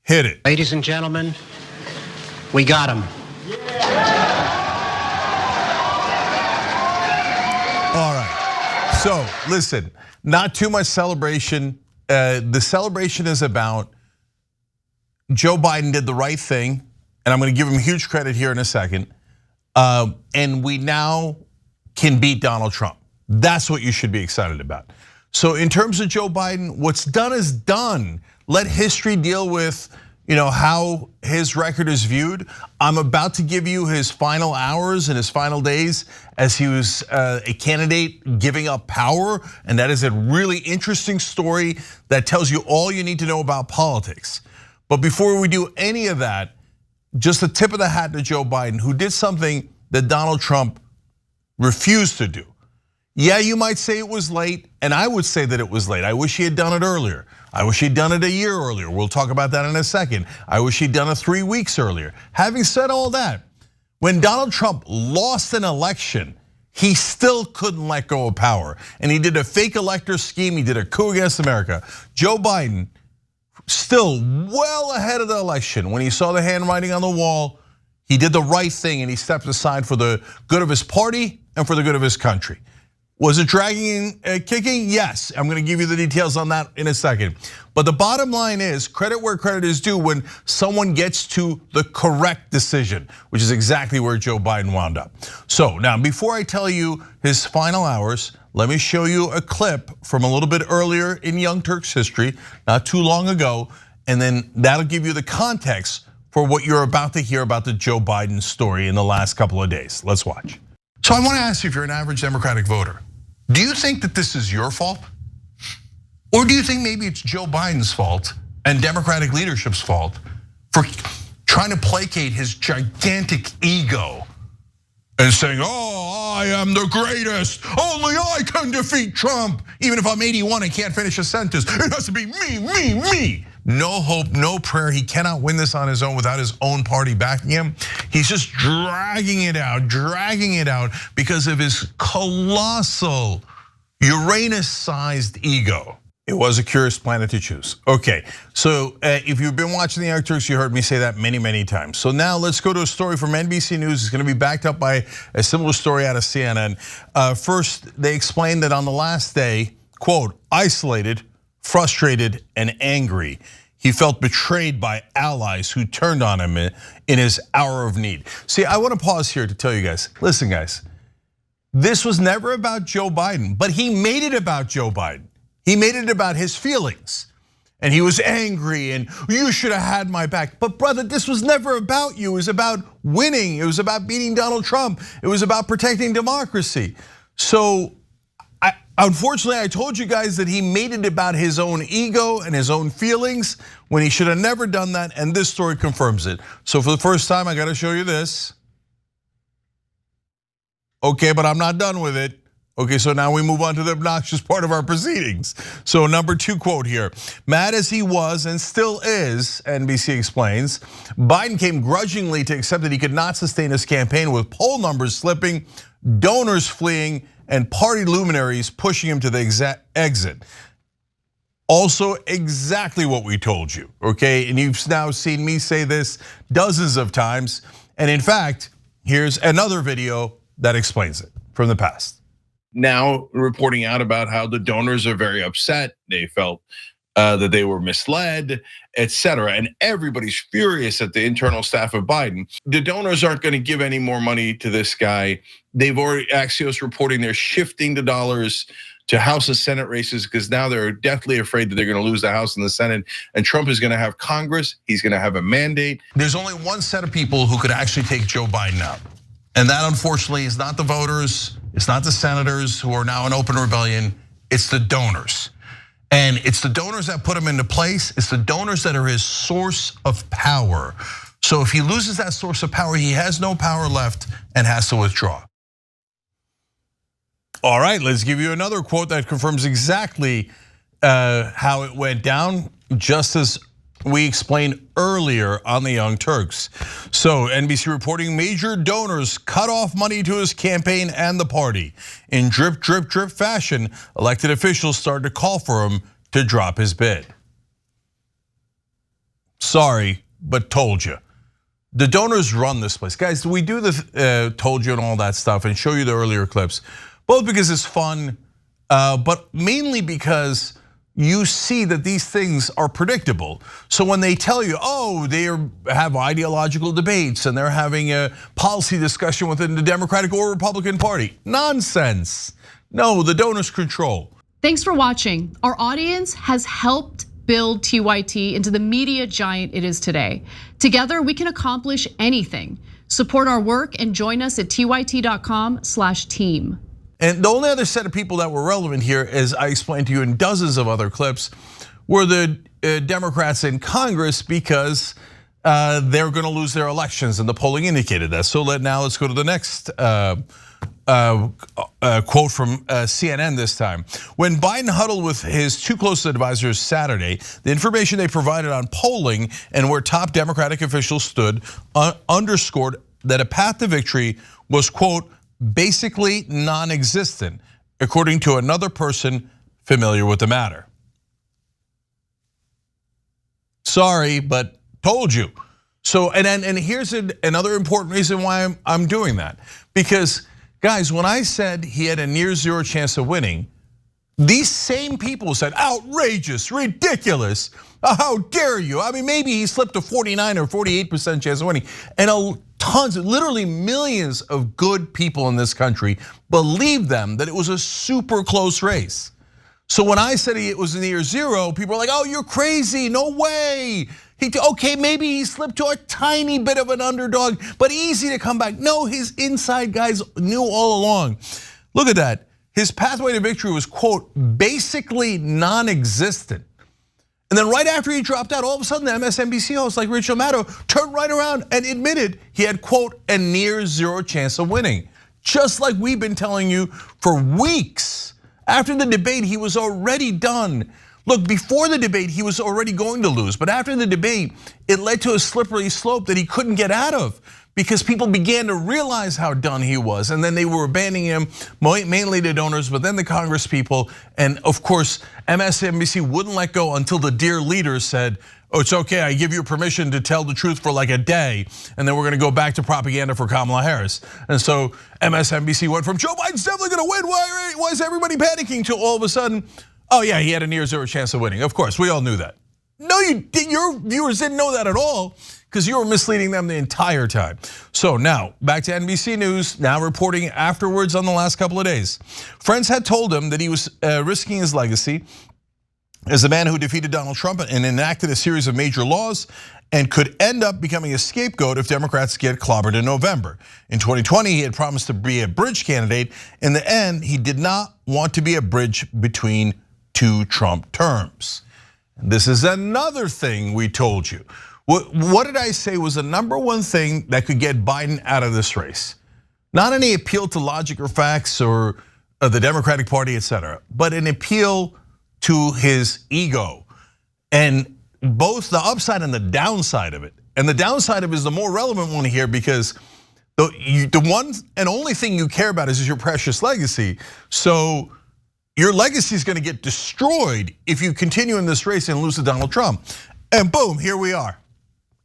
Hit it. Ladies and gentlemen, we got him. All right. So listen, not too much celebration. The celebration is about Joe Biden did the right thing, and I'm going to give him huge credit here in a second. And we now can beat Donald Trump. That's what you should be excited about. So in terms of Joe Biden, what's done is done. Let history deal with how his record is viewed. I'm about to give you his final hours and his final days as he was a candidate giving up power. And that is a really interesting story that tells you all you need to know about politics. But before we do any of that, just a tip of the hat to Joe Biden, who did something that Donald Trump refused to do. Yeah, you might say it was late, and I would say that it was late. I wish he had done it earlier. I wish he'd done it a year earlier. We'll talk about that in a second. I wish he'd done it 3 weeks earlier. Having said all that, when Donald Trump lost an election, he still couldn't let go of power. And he did a fake elector scheme, he did a coup against America. Joe Biden, still well ahead of the election, when he saw the handwriting on the wall, he did the right thing and he stepped aside for the good of his party and for the good of his country. Was it dragging and kicking? Yes, I'm going to give you the details on that in a second. But the bottom line is credit where credit is due when someone gets to the correct decision, which is exactly where Joe Biden wound up. So now, before I tell you his final hours, let me show you a clip from a little bit earlier in Young Turks history, not too long ago, and then that'll give you the context for what you're about to hear about the Joe Biden story in the last couple of days. Let's watch. So I want to ask you, if you're an average Democratic voter, do you think that this is your fault? Or do you think maybe it's Joe Biden's fault and Democratic leadership's fault for trying to placate his gigantic ego and saying, oh, I am the greatest, only I can defeat Trump. Even if I'm 81 and can't finish a sentence, it has to be me, me, me. No hope, no prayer. He cannot win this on his own without his own party backing him. He's just dragging it out because of his colossal Uranus-sized ego. It was a curious planet to choose. Okay, so if you've been watching the Young Turks, you heard me say that many, many times. So now let's go to a story from NBC News. It's going to be backed up by a similar story out of CNN. First, they explained that on the last day, quote, isolated, frustrated, and angry, he felt betrayed by allies who turned on him in his hour of need. See, I want to pause here to tell you guys, listen guys, this was never about Joe Biden, but he made it about Joe Biden. He made it about his feelings. And he was angry and you should have had my back. But brother, this was never about you. It was about winning. It was about beating Donald Trump. It was about protecting democracy. So unfortunately, I told you guys that he made it about his own ego and his own feelings when he should have never done that, and this story confirms it. So for the first time, I gotta show you this. Okay, but I'm not done with it. Okay, so now we move on to the obnoxious part of our proceedings. So number 2 quote here. Mad as he was and still is, NBC explains, Biden came grudgingly to accept that he could not sustain his campaign with poll numbers slipping, donors fleeing, and party luminaries pushing him to the exit. Also exactly what we told you, okay? And you've now seen me say this dozens of times. And in fact, here's another video that explains it from the past. Now reporting out about how the donors are very upset. They felt that they were misled, etc. And everybody's furious at the internal staff of Biden. The donors aren't going to give any more money to this guy. They've already, Axios reporting they're shifting the dollars to House and Senate races because now they're deathly afraid that they're going to lose the House and the Senate. And Trump is going to have Congress. He's going to have a mandate. There's only one set of people who could actually take Joe Biden out. And that unfortunately is not the voters. It's not the senators who are now in open rebellion. It's the donors. And it's the donors that put him into place. It's the donors that are his source of power. So if he loses that source of power, he has no power left and has to withdraw. All right, let's give you another quote that confirms exactly how it went down, just as we explained earlier on the Young Turks. So NBC reporting major donors cut off money to his campaign and the party. In drip, drip, drip fashion, elected officials started to call for him to drop his bid. So Sorry, but told you. The donors run this place. Guys, we do the told you and all that stuff and show you the earlier clips, both because it's fun, but mainly because you see that these things are predictable. So when they tell you, oh, they have ideological debates and they're having a policy discussion within the Democratic or Republican Party, nonsense. No, the donors control. Thanks for watching. Our audience has helped build TYT into the media giant it is today. Together, we can accomplish anything. Support our work and join us at tyt.com/team. And the only other set of people that were relevant here, as I explained to you in dozens of other clips, were the Democrats in Congress, because they're going to lose their elections, and the polling indicated that. So now let's go to the next quote from CNN this time. When Biden huddled with his two closest advisors Saturday, the information they provided on polling and where top Democratic officials stood underscored that a path to victory was, quote, basically non-existent, according to another person familiar with the matter. Sorry, but told you. So, and here's another important reason why I'm doing that. Because guys, when I said he had a near zero chance of winning, these same people said, outrageous, ridiculous, how dare you? I mean, maybe he slipped to 49 or 48% chance of winning. And tons, literally millions of good people in this country believed them that it was a super close race. So when I said it was near zero, people were like, oh, you're crazy, no way. Okay, maybe he slipped to a tiny bit of an underdog, but easy to come back. No, his inside guys knew all along. Look at that. His pathway to victory was, quote, basically non-existent. And then right after he dropped out, all of a sudden the MSNBC host like Rachel Maddow turned right around and admitted he had, quote, a near zero chance of winning. Just like we've been telling you for weeks. After the debate, he was already done. Look, before the debate, he was already going to lose. But after the debate, it led to a slippery slope that he couldn't get out of, because people began to realize how done he was. And then they were abandoning him, mainly the donors, but then the Congress people. And of course, MSNBC wouldn't let go until the dear leader said, oh, it's okay, I give you permission to tell the truth for like a day, and then we're gonna go back to propaganda for Kamala Harris. And so MSNBC went from Joe Biden's definitely gonna win, why is everybody panicking, to all of a sudden, oh yeah, he had a near zero chance of winning. Of course, we all knew that. No, your viewers didn't know that at all, because you were misleading them the entire time. So now, back to NBC News, now reporting afterwards on the last couple of days. Friends had told him that he was risking his legacy as a man who defeated Donald Trump and enacted a series of major laws and could end up becoming a scapegoat if Democrats get clobbered in November. In 2020, he had promised to be a bridge candidate. In the end, he did not want to be a bridge between two Trump terms. This is another thing we told you. What did I say was the number one thing that could get Biden out of this race? Not any appeal to logic or facts or the Democratic Party, etc., but an appeal to his ego, and both the upside and the downside of it. And the downside of it is the more relevant one here, because the one and only thing you care about is your precious legacy. So your legacy is going to get destroyed if you continue in this race and lose to Donald Trump. And boom, here we are.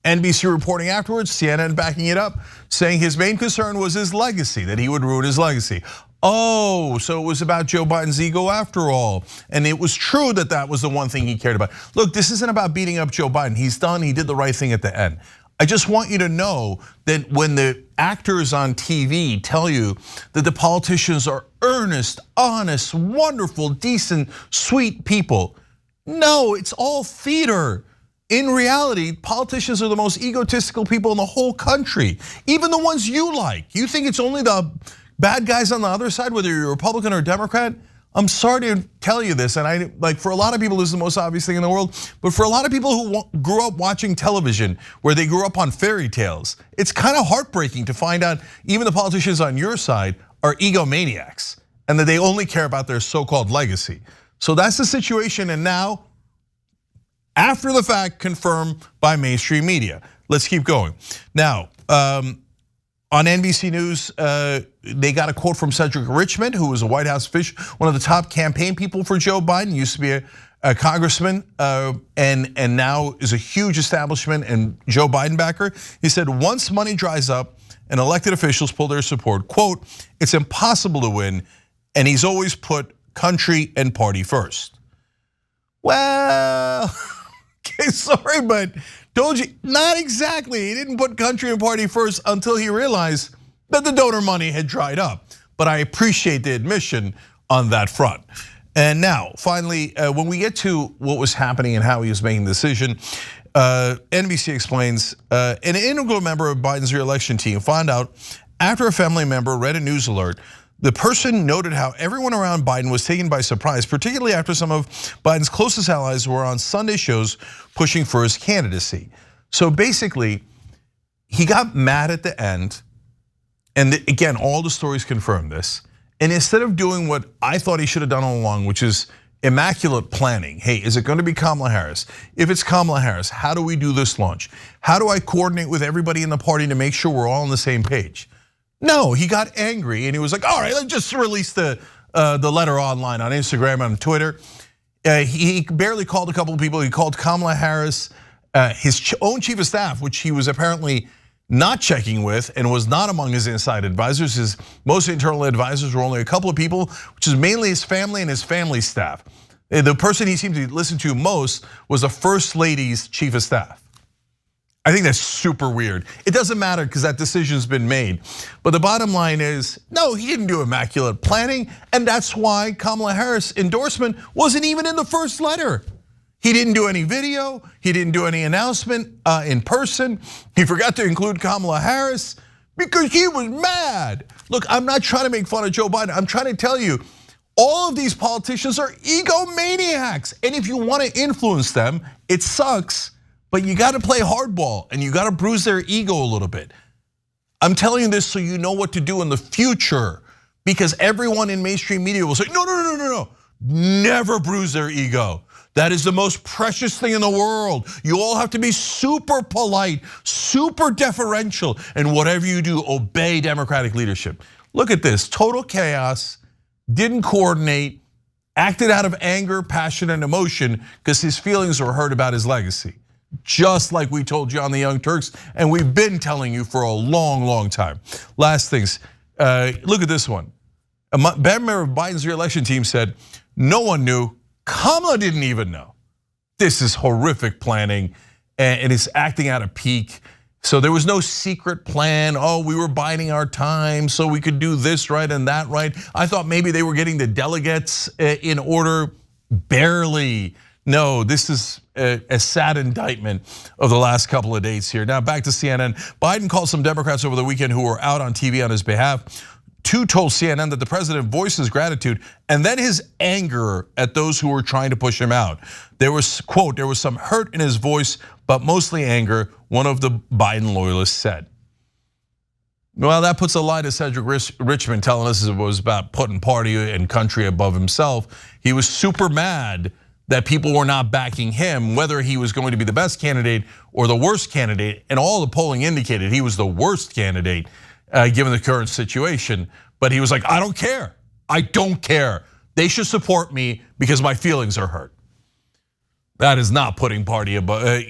NBC reporting afterwards, CNN backing it up, saying his main concern was his legacy, that he would ruin his legacy. Oh, so it was about Joe Biden's ego after all. And it was true that that was the one thing he cared about. Look, this isn't about beating up Joe Biden. He's done, he did the right thing at the end. I just want you to know that when the actors on TV tell you that the politicians are earnest, honest, wonderful, decent, sweet people, no, it's all theater. In reality, politicians are the most egotistical people in the whole country, even the ones you like. You think it's only the bad guys on the other side, whether you're a Republican or Democrat? I'm sorry to tell you this, and for a lot of people, this is the most obvious thing in the world, but for a lot of people who grew up watching television, where they grew up on fairy tales, it's kind of heartbreaking to find out even the politicians on your side are egomaniacs, and that they only care about their so-called legacy. So that's the situation, and now, after the fact, confirmed by mainstream media. Let's keep going. Now, on NBC News, they got a quote from Cedric Richmond, who was a White House official, one of the top campaign people for Joe Biden, used to be a congressman, and now is a huge establishment and Joe Biden backer. He said, once money dries up and elected officials pull their support, quote, it's impossible to win, and he's always put country and party first. Well, okay, sorry, but told you, not exactly. He didn't put country and party first until he realized that the donor money had dried up. But I appreciate the admission on that front. And now, finally, when we get to what was happening and how he was making the decision, NBC explains an integral member of Biden's re-election team found out after a family member read a news alert. The person noted how everyone around Biden was taken by surprise, particularly after some of Biden's closest allies were on Sunday shows pushing for his candidacy. So basically, he got mad at the end, and again, all the stories confirm this. And instead of doing what I thought he should have done all along, which is immaculate planning. Hey, is it going to be Kamala Harris? If it's Kamala Harris, how do we do this launch? How do I coordinate with everybody in the party to make sure we're all on the same page? No, he got angry and he was like, all right, let's just release the letter online on Instagram and on Twitter. He barely called a couple of people. He called Kamala Harris, his own chief of staff, which he was apparently not checking with and was not among his inside advisors. His most internal advisors were only a couple of people, which is mainly his family and his family staff. The person he seemed to listen to most was the First Lady's chief of staff. I think that's super weird. It doesn't matter because that decision's been made. But the bottom line is, no, he didn't do immaculate planning, and that's why Kamala Harris' endorsement wasn't even in the first letter. He didn't do any video, he didn't do any announcement in person. He forgot to include Kamala Harris because he was mad. Look, I'm not trying to make fun of Joe Biden. I'm trying to tell you, all of these politicians are egomaniacs. And if you want to influence them, it sucks, but you got to play hardball and you got to bruise their ego a little bit. I'm telling you this so you know what to do in the future, because everyone in mainstream media will say, no, never bruise their ego. That is the most precious thing in the world. You all have to be super polite, super deferential, and whatever you do, obey Democratic leadership. Look at this, total chaos, didn't coordinate, acted out of anger, passion, and emotion because his feelings were hurt about his legacy. Just like we told you on the Young Turks, and we've been telling you for a long, long time. Last things, look at this one. A member of Biden's re-election team said, no one knew, Kamala didn't even know. This is horrific planning and it's acting out of pique. So there was no secret plan. Oh, we were biding our time so we could do this right and that right. I thought maybe they were getting the delegates in order. Barely. No, this is a sad indictment of the last couple of days here. Now back to CNN. Biden called some Democrats over the weekend who were out on TV on his behalf. Two told CNN that the president voiced his gratitude and then his anger at those who were trying to push him out. There was, quote, there was some hurt in his voice, but mostly anger, one of the Biden loyalists said. Well, that puts a lie to Cedric Richmond telling us it was about putting party and country above himself. He was super mad that people were not backing him, whether he was going to be the best candidate or the worst candidate, and all the polling indicated he was the worst candidate given the current situation. But he was like, I don't care. I don't care. They should support me because my feelings are hurt. That is not putting party above,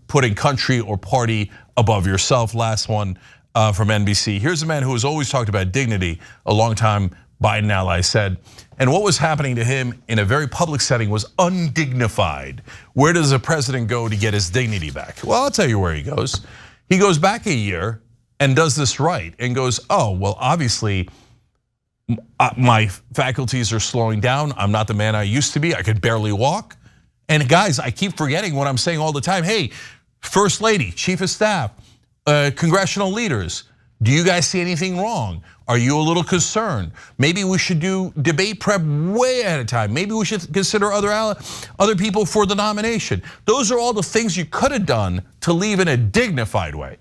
putting country or party above yourself. Last one from NBC. Here's a man who has always talked about dignity, a longtime Biden ally said, and what was happening to him in a very public setting was undignified. Where does a president go to get his dignity back? Well, I'll tell you where he goes. He goes back a year and does this right and goes, oh, well, obviously my faculties are slowing down. I'm not the man I used to be. I could barely walk. And guys, I keep forgetting what I'm saying all the time. Hey, First Lady, Chief of Staff, congressional leaders, do you guys see anything wrong? Are you a little concerned? Maybe we should do debate prep way ahead of time. Maybe we should consider other people for the nomination. Those are all the things you could have done to leave in a dignified way.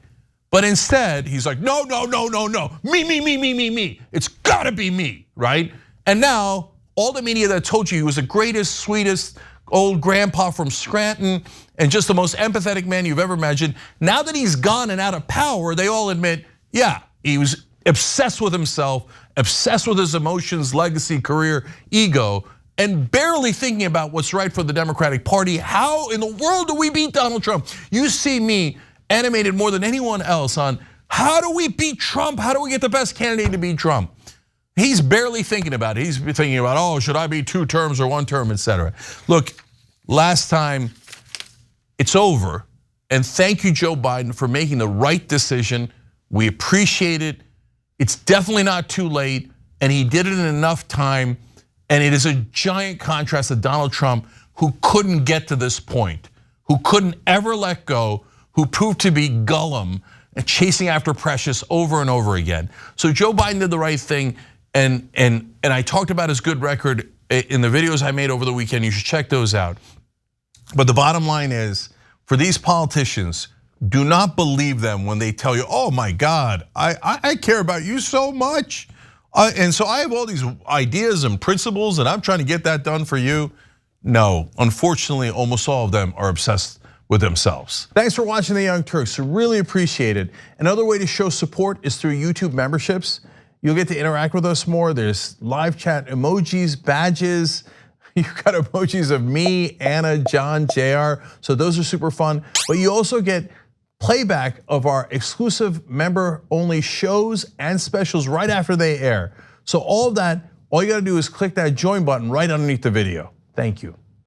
But instead, he's like, no, me. It's gotta be me, right? And now, all the media that told you he was the greatest, sweetest old grandpa from Scranton and just the most empathetic man you've ever imagined, now that he's gone and out of power, they all admit, yeah, he was obsessed with himself, obsessed with his emotions, legacy, career, ego, and barely thinking about what's right for the Democratic Party. How in the world do we beat Donald Trump? You see me animated more than anyone else on how do we beat Trump? How do we get the best candidate to beat Trump? He's barely thinking about it. He's thinking about, oh, should I be 2 terms or 1 term, etc. Look, last time, it's over. And thank you, Joe Biden, for making the right decision. We appreciate it. It's definitely not too late. And he did it in enough time. And it is a giant contrast to Donald Trump, who couldn't get to this point, who couldn't ever let go, who proved to be Gollum and chasing after Precious over and over again. So Joe Biden did the right thing. And I talked about his good record in the videos I made over the weekend. You should check those out. But the bottom line is, for these politicians, do not believe them when they tell you, oh my God, I care about you so much. And so I have all these ideas and principles and I'm trying to get that done for you. No, unfortunately, almost all of them are obsessed with themselves. Thanks for watching The Young Turks, really appreciate it. Another way to show support is through YouTube memberships. You'll get to interact with us more. There's live chat emojis, badges. You've got emojis of me, Anna, John, JR. So those are super fun. But you also get playback of our exclusive member-only shows and specials right after they air. So all of that, all you gotta do is click that join button right underneath the video. Thank you.